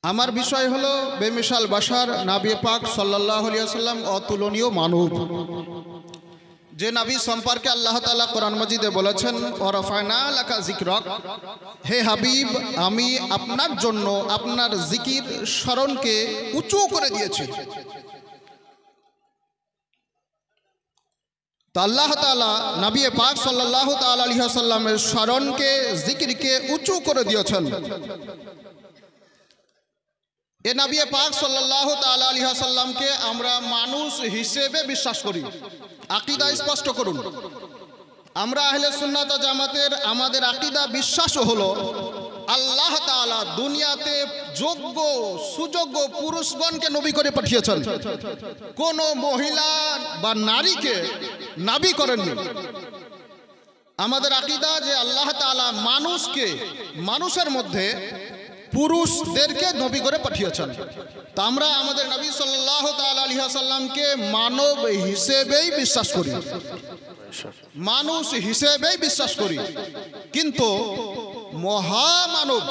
আমার বিষয় হলো বেমিসাল বাশার নবী পাক সাল্লাল্লাহু আলাইহি ওয়াসাল্লাম অতুলনীয় মানব। যে নবী সম্পর্কে আল্লাহ তাআলা কোরআন মাজিদে বলেছেন ওয়ারাফা'না লাকা যিকরাক, হে হাবিব আমি আপনার জন্য আপনার জিকির স্মরণকে উঁচু করে দিয়েছি। তো আল্লাহ তাআলা নবী পাক সাল্লাল্লাহু তাআলা আলাইহি ওয়াসাল্লামের স্মরণকে জিকিরকে উঁচু করে দিয়েছেন। এ নবী পাক সাল্লাল্লাহু তাআলা আলাইহি ওয়াসাল্লামকে আমরা মানুষ হিসেবে বিশ্বাস করি। আকীদা স্পষ্ট করুন। আমরা আহলে সুন্নাত ওয়াল জামাতের আমাদের আকীদা বিশ্বাস হলো আল্লাহ তাআলা দুনিয়াতে যোগ্য সুযোগ্য পুরুষগণকে নবী করে পাঠিয়েছেন, কোন মহিলা বা নারীকে নবী করেননি। আমাদের আকীদা যে আল্লাহ তাআলা মানুষকে মানুষের মধ্যে পুরুষদেরকে নবী করে পাঠিয়েছেন। তা আমরা আমাদের নবী সাল্লাল্লাহু তাআলা আলাইহি ওয়াসাল্লামকে মানব হিসেবেই বিশ্বাস করি, মানুষ হিসেবেই বিশ্বাস করি, কিন্তু মহামানব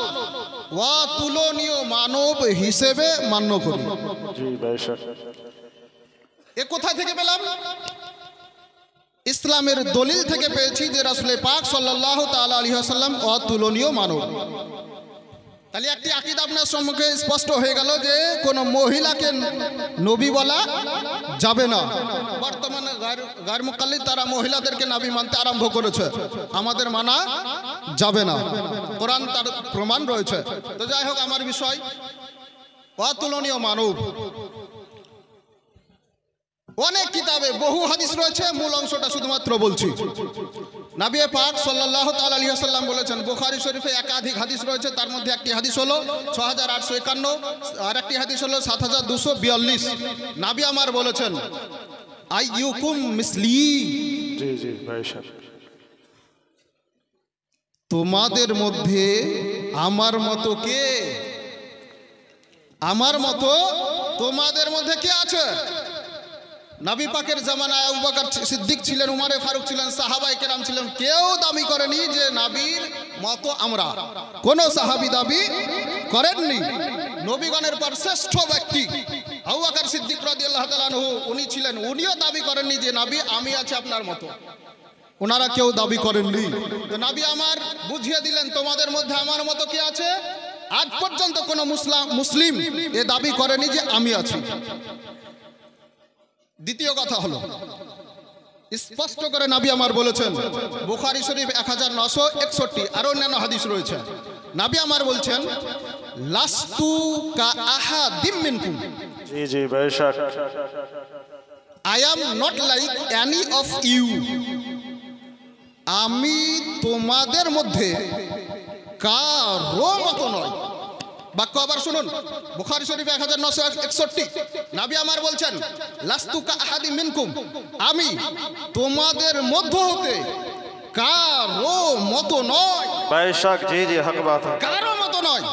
অতুলনীয় মানব হিসেবে মান্য করি। এ কোথা থেকে পেলাম? ইসলামের দলিল থেকে পেয়েছি যে রাসূল পাক সাল্লাল্লাহু তাআলা আলাইহি ওয়াসাল্লাম অতুলনীয় মানব। তাহলে একটি আকীদা আপনার সম্মুখে স্পষ্ট হয়ে গেল যে কোনো মহিলাকে নবী বলা যাবে না। বর্তমানে গায়র মুকাল্লিদ তারা মহিলাদেরকে নবী মানতে আরম্ভ করেছে, আমাদের মানা যাবে না, কোরআন তার প্রমাণ রয়েছে। তো যাই হোক, আমার বিষয় অতুলনীয় মানব। অনেক কিতাবে বহু হাদিস রয়েছে, মূল অংশটা শুধুমাত্র বলছি। নবী পাক সাল্লাল্লাহু তাআলা আলাইহি ওয়াসাল্লাম বলেছেন, বুখারী শরীফে একাধিক হাদিস রয়েছে, তার মধ্যে একটি হাদিস হলো ৬৮৫১, আর একটি হাদিস হলো ৭২৪২। নবী আমার বলেছেন আইয়ুকুম মিসলি, জি জি ভাই সাহেব, তোমাদের মধ্যে আমার মতো কে? আমার মতো তোমাদের মধ্যে কে আছে? নবী পাকের জামানায় আবু বকর সিদ্দিক ছিলেন, উমরে ফারুক ছিলেন, সাহাবায়ে কেরাম ছিলেন, কেউ দাবি করেনি যে নবীর মতো আমরা। কোন সাহাবী দাবি করেননি। নবীগণের পর শ্রেষ্ঠ ব্যক্তি আবু বকর সিদ্দিক রাদিয়াল্লাহু তাআলা আনহু উনি ছিলেন, উনিও দাবি করেননি যে নবী আমি আছি আপনার মতো। ওনারা কেউ দাবি করেননি। তো নবী আমার বুঝিয়ে দিলেন তোমাদের মধ্যে আমার মতো কে আছে। আজ পর্যন্ত কোনো মুসলিম এ দাবি করেনি যে আমি আছি। দ্বিতীয় কথা হলো, স্পষ্ট করে নবী আমার বলেছেন, বুখারী শরীফ ১৯৬১, আর অন্যান্য হাদিস রয়েছে। নবী আমার বলছেন লাস্তু কা আহাদিম মিনকুম, জি জি ভাই সাহেব, I am not like any of you, আমি তোমাদের মধ্যে কারো মতো নয়। বাক্য আবার শুনুন, বুখারী শরীফ ১৯৬১, নবী আমার বলছেন লাস্তু কা আহাদিম মিনকুম, আমি তোমাদের মধ্য হতে কারো মতো নয়। ভাই সাহেব, জি জি হক বাত, কারো মতো নয়।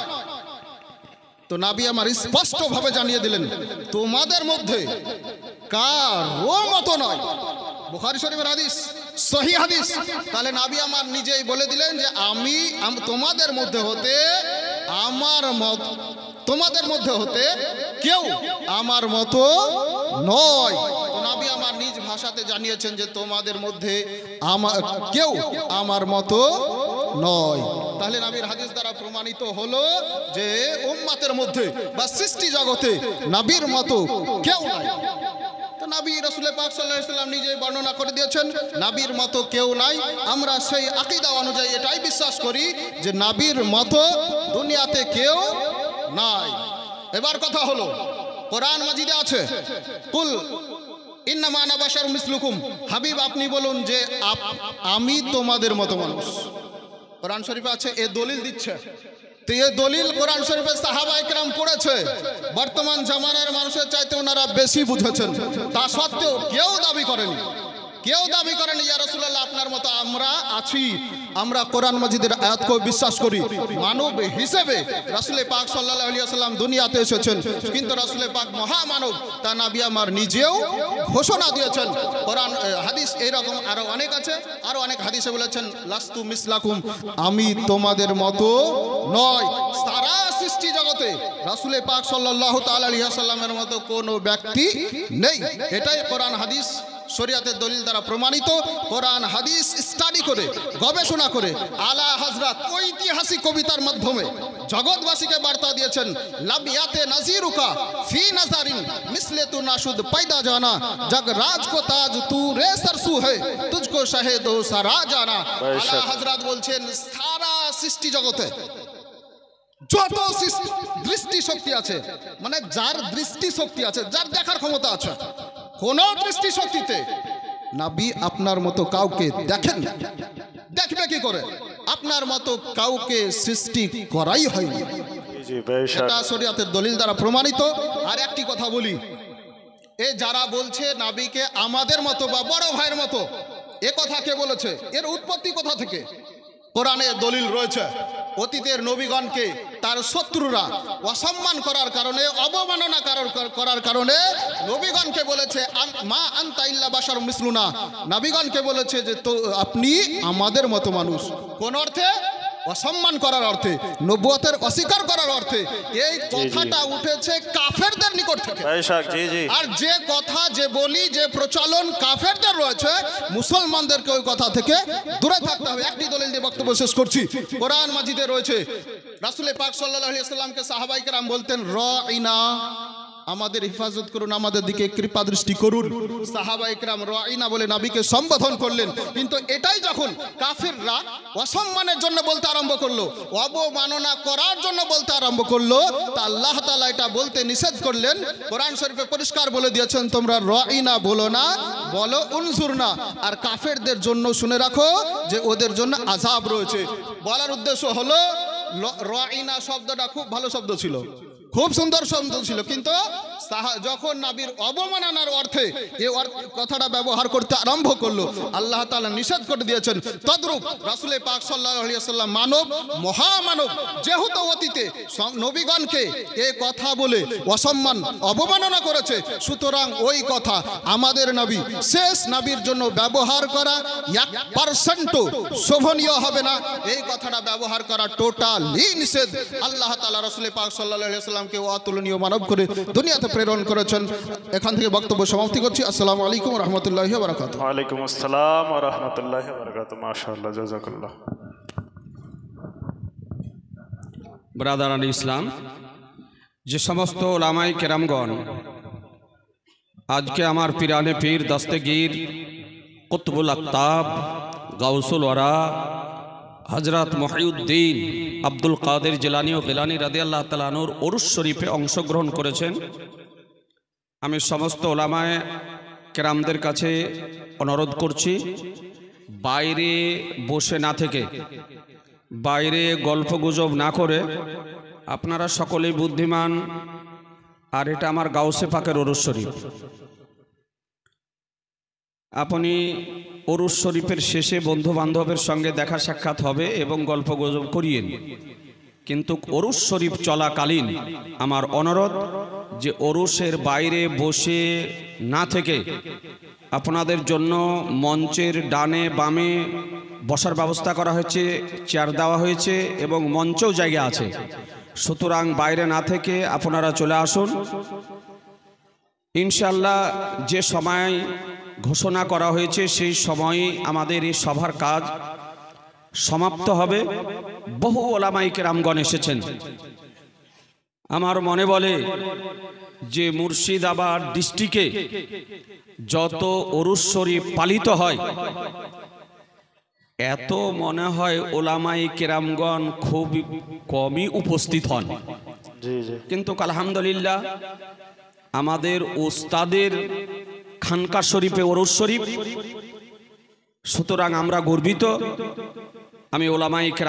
তো নবী আমার স্পষ্ট ভাবে জানিয়ে দিলেন তোমাদের মধ্যে কারো মতো নয়। বুখারী শরীফের হাদিস, সহিহ হাদিস। তাহলে নবী আমার নিজেই বলে দিলেন যে আমি তোমাদের মধ্যে হতে আমার মত, তোমাদের মধ্যে হতে কেউ আমার মতো নয়। তো নবী আমার নিজ ভাষাতে জানিয়েছেন যে তোমাদের মধ্যে আমার কেউ আমার মতো নয়। তাহলে নবীর হাদিস দ্বারা প্রমাণিত হলো যে উম্মতের মধ্যে বা সৃষ্টি জগতে নবীর মতো কেউ নাই। তো নবী রাসূল পাক সাল্লাল্লাহু আলাইহি ওয়াসাল্লাম নিজে বর্ণনা করে দিয়েছেন নবীর মতো কেউ নাই। আমরা সেই আকীদা অনুযায়ী এটাই বিশ্বাস করি যে নবীর মতো দুনিয়াতে কেউ নাই। এবার কথা হলো, কোরআন মাজিদে আছে কুল ইন্নামা আনা বাশারুম মিসলুকুম, হাবিব আপনি বলুন যে আমি তোমাদের মতো মানুষ। কোরআন শরীফে আছে, এ দলিল দিচ্ছে। তো এই দলিল কোরআন শরীফে সাহাবায়ে কেরাম পড়েছে, বর্তমান জামানার মানুষের চাইতে ওনারা বেশি বুঝেছেন। তা সত্ত্বেও কেউ দাবি করেনি, কেউ দাবি করেনি ইয়া রাসূলুল্লাহ আপনার মতো আমরা আছি। আমরা কোরআন মাজিদের আয়াতকে বিশ্বাস করি। মানব হিসেবে রাসূল পাক সাল্লাল্লাহু আলাইহি ওয়াসাল্লাম দুনিয়াতে এসেছেন, কিন্তু রাসূল পাক মহামানব, তা নবী আমার নিজেও ঘোষণা দিয়েছেন। কোরআন হাদিস এইরকম আরো অনেক আছে, আরো অনেক হাদিসে বলেছেন লাস্তু মিসলাকুম, আমি তোমাদের মতো নয়। সারা সৃষ্টি জগতে রাসূলে পাক সাল্লাল্লাহু তাআলা আলাইহি ওয়াসাল্লামের মতো কোনো ব্যক্তি নেই। এটাই কোরআন হাদিস শরীয়তের দলিল দ্বারা প্রমাণিত। কোরআন হাদিস স্টাডি করে গবেষণা করে আলা হযরত ঐতিহাসিক কবিতার মাধ্যমে জগৎবাসীকে বার্তা দিয়েছেন, লাবিয়াতে নাজিরুকা ফি নাজারিন মিসলে তু নাশুদ पैदा जाना जग राज को ताज तू रे सरसू है तुझको शाहे दो सारा जाना। আলা হযরত বলছেন সারা সৃষ্টি জগতে যত দৃষ্টি শক্তি আছে, মানে যার দৃষ্টি শক্তি আছে, যার দেখার ক্ষমতা আছে, কোন দৃষ্টি শক্তিতে নবী আপনার মতো কাউকে দেখেন, দেখবে কি করে? আপনার মতো কাউকে সৃষ্টি করাই হয়নি। জি বেশক এটা শরীয়তের দলিল দ্বারা প্রমাণিত। আর একটি কথা বলি, এ যারা বলছে নবীকে আমাদের মতো বা বড় ভাইয়ের মতো, এ কথা কে বলেছে? এর উৎপত্তি কোথা থেকে? কোরআনে দলিল রয়েছে। অতীতের নবীগণকে তার শত্রুরা অসম্মান করার কারণে, অবমাননা করার কারণে নবীগণকে বলেছে মা আনতা ইল্লা বাশারুম মিসলুনা। নবীগণকে বলেছে যে তো আপনি আমাদের মতো মানুষ। কোন অর্থে? অসম্মান করার অর্থে, নবুয়তের অস্বীকার করার অর্থে। এই কথাটা উঠেছে কাফেরদের নিকট থেকে। বেশক জি জি। আর যে কথা, যে বলি, যে প্রচলন কাফেরদের রয়েছে, মুসলমানদেরকে ওই কথা থেকে দূরে থাকতে হবে। একটি দলিল দিয়ে বক্তব্য শেষ করছি। কোরআন মাজিদে রয়েছে, রাসূল পাক সাল্লাল্লাহু আলাইহি ওয়াসাল্লামকে সাহাবায়ে কেরাম বলতেন, রাইনা, আমাদের হেফাজত করুন, আমাদের দিকে কৃপা দৃষ্টি করুন। সাহাবায়ে কেরাম রাইনা বলে নবীকে সম্বোধন করলেন। কিন্তু এটাই যখন কাফিররা অসম্মানের জন্য বলতে আরম্ভ করলো, অবমাননা করার জন্য বলতে আরম্ভ করলো, তা আল্লাহ তাআলা এটা বলতে নিষেধ করলেন। কোরআন শরীফে পরিষ্কার বলে দিয়েছেন, তোমরা রাইনা বলো না, বলো উনজুরনা। আর কাফেরদের জন্য শুনে রাখো যে ওদের জন্য আযাব রয়েছে। বলার উদ্দেশ্য হলো, রাইনা শব্দটা খুব ভালো শব্দ ছিল, খুব সুন্দর শব্দ ছিল, কিন্তু যখন নবীর অবমাননার অর্থে এই কথাটা ব্যবহার করতে আরম্ভ করলো, আল্লাহ তাআলা নিষেধ করে দিয়েছেন। তদ্রূপ রাসূল পাক সাল্লাল্লাহু আলাইহি ওয়াসাল্লাম মানব, মহামানব, যেহেতু অতীতে নবীগণকে এই কথা বলে অসম্মান, অবমাননা করেছে, সুতরাং ওই কথা আমাদের নবী, শেষ নবীর জন্য ব্যবহার করা 1% শোভনীয় হবে না। এই কথাটা ব্যবহার করা টোটালি নিষেধ। আল্লাহ তাআলা রাসূল পাক সাল্লাল্লাহু আলাইহি ওয়াসাল্লামকে অতুলনীয় মানব করে দুনিয়াতে প্রেরণ করেছেন। এখান থেকে বক্তব্য সমাপ্তি করছি। আসসালামু আলাইকুম ওয়া রাহমাতুল্লাহি ওয়া বারাকাতুহু। ওয়া আলাইকুম আসসালাম ওয়া রাহমাতুল্লাহি ওয়া বারাকাতুহু। মাশাআল্লাহ, জাযাকাল্লাহ। ব্রাদারান ইসলাম, যে সমস্ত ওলামায়ে কেরামগণ আজকে আমার পিরানে পীর দস্তগীর কুতবুল আকতাব গাউসুল ওয়ারা হযরত মুহিউদ্দিন আব্দুল কাদের জিলানী ও গিলানী রাদিয়াল্লাহু তাআলা আনহুর উরুস শরীফে অংশগ্রহণ করেছেন, আমি সমস্ত ওলামায়ে কেরামদের কাছে অনুরোধ করছি, বাইরে বসে না থেকে, বাইরে গল্পগুজব না করে, আপনারা সকলেই বুদ্ধিমান, আর এটা আমার গাউসে পাকের উরুস শরীফ। আপনি উরুস শরীফের শেষে বন্ধু বান্ধবের সঙ্গে দেখা সাক্ষাৎ হবে এবং গল্পগুজব করিয়েন, কিন্তু উরুস শরীফ চলাকালীন আমার অনুরোধ যে উরুসের বাইরে বসে না থেকে আপনাদের জন্য মঞ্চের ডানে বামে বসার ব্যবস্থা করা হয়েছে, চেয়ার দেওয়া হয়েছে এবং মঞ্চেও জায়গা আছে। সুতরাং বাইরে না থেকে আপনারা চলে আসুন। ইনশাআল্লাহ যে সময় ঘোষণা করা হয়েছে সেই সময়ে আমাদের এই সভার কাজ সমাপ্ত হবে। বহু ওলামায়ে কেরামগণ এসেছেন। আমার মনে বলে যে মুর্শিদাবাদ ডিস্ট্রিক্টে যত উরুস শরীফ পালিত হয়, এত মনে হয় ওলামায়ে কেরামগণ খুব কমই উপস্থিত হন। কিন্তু আলহামদুলিল্লাহ আমাদের উস্তাদের খানকা শরীফে উরুস শরীফ, সুতরাং আমরা গর্বিত। আমি ওলামায়ে কেরাম